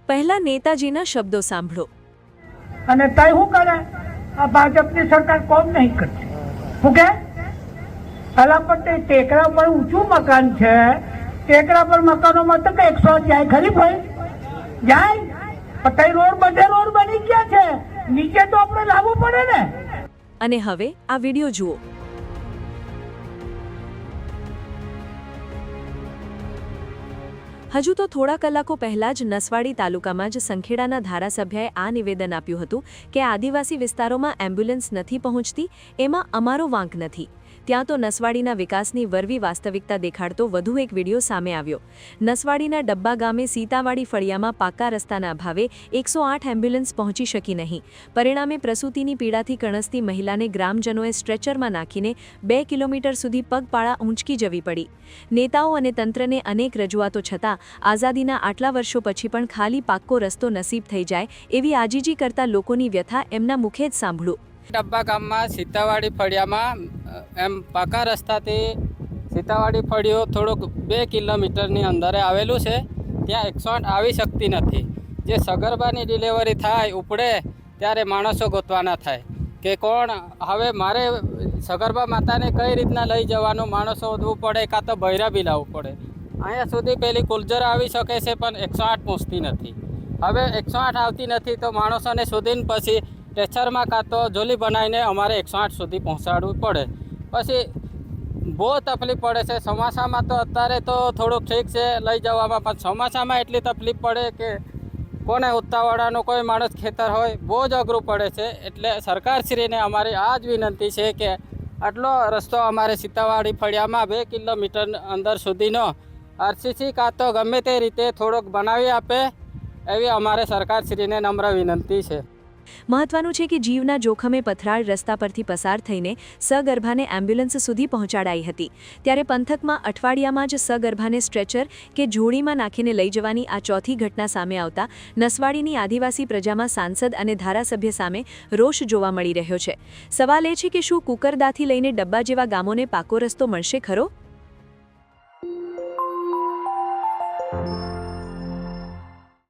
પહેલા નેતાજીના શબ્દો સાંભળો. અને તય શું કરે? આ ભાજપની સરકાર કોમ નહીં કરતી. શું કે પેલા પર ટેકરા પર ઊંચું મકાન છે, ટેકરા પર મકાનોમાં તો 100 જાય ખરી ભાઈ જાય, પણ રોડ બધે રોડ બની ગયા છે, નીચે તો આપણે લાવવું પડે ને. અને હવે આ વિડીયો જુઓ. હજુ તો થોડા કલાકો પહેલા જ નસવાડી તાલુકામાં જ સંખેડાના ધારાસભ્યએ આ નિવેદન આપ્યું હતું કે આદિવાસી વિસ્તારોમાં એમ્બ્યુલન્સ નથી પહોંચતી, એમાં અમારો વાંક નથી. ત્યાં તો નસવાડીના વિકાસની વરવી વાસ્તવિકતા દેખાડતો વધુ એક વિડીયો સામે આવ્યો. નસવાડીના ડબ્બા ગામે સીતાવાડી ફળિયામાં પાકા રસ્તાના અભાવે 108 એમ્બ્યુલન્સ પહોંચી શકી નહીં. પરિણામે પ્રસૂતિની પીડાથી કણસતી મહિલાને ગ્રામજનોએ સ્ટ્રેચરમાં નાખીને 2 કિલોમીટર સુધી પગપાળા ઊંચકી જવી પડી. નેતાઓ અને તંત્રને અનેક રજૂઆતો છતાં આઝાદીના આટલા વર્ષો પછી પણ ખાલી પાક્કો રસ્તો નસીબ થઈ જાય એવી આજીજી કરતા લોકોની વ્યથા એમના મુખે જ સાંભળો. ડબ્બા ગામમાં સીતાવાડી ફળિયામાં એમ પાકા રસ્તાથી સીતાવાડી ફળિયો થોડુંક 2 કિલોમીટરની અંદર આવેલું છે. ત્યાં 108 આવી શકતી નથી. જે સગર્ભાની ડિલિવરી થાય ઉપડે ત્યારે માણસો ગોતવાના થાય કે કોણ હવે મારે સગર્ભા માતાને કઈ રીતના લઈ જવાનું, માણસો શોધવું પડે કાં તો બૈરા બી લાવવું પડે. અહીંયા સુધી પેલી કુલજર આવી શકે છે પણ 108 પહોંચતી નથી. હવે 108 આવતી નથી તો માણસોને શોધીને પછી સ્ટ્રેચરમાં કાં તો જોલી બનાવીને અમારે 108 સુધી પહોંચાડવું પડે. પછી બહુ તકલીફ પડે છે. ચોમાસામાં તો અત્યારે તો થોડુંક ઠીક છે લઈ જવામાં, પણ ચોમાસામાં એટલી તકલીફ પડે કે કોને ઉતાવળાનો કોઈ માણસ ખેતર હોય, બહુ જ અઘરું પડે છે. એટલે સરકારશ્રીને અમારી આ જ વિનંતી છે કે આટલો રસ્તો અમારે સીતાવાડી ફળિયામાં 2 કિલોમીટર અંદર સુધીનો આરસીસી કાં તો ગમે તે રીતે થોડોક બનાવી આપે એવી અમારે સરકારશ્રીને નમ્ર વિનંતી છે. મહત્વનું છે કે જીવના જોખમે પથરાળ રસ્તા પરથી પસાર થઈને સગર્ભાને એમ્બ્યુલન્સ સુધી પહોંચાડાઈ હતી. ત્યારે પંથકમાં અઠવાડિયામાં જ સગર્ભાને સ્ટ્રેચર કે જોડીમાં નાખીને લઈ જવાની આ ચોથી ઘટના સામે આવતા નસવાડીની આદિવાસી પ્રજામાં સાંસદ અને ધારાસભ્ય સામે રોષ જોવા મળી રહ્યો છે. સવાલ એ છે કે શું કુકરદાથી લઈને ડબ્બા જેવા ગામોને પાકો રસ્તો મળશે ખરો?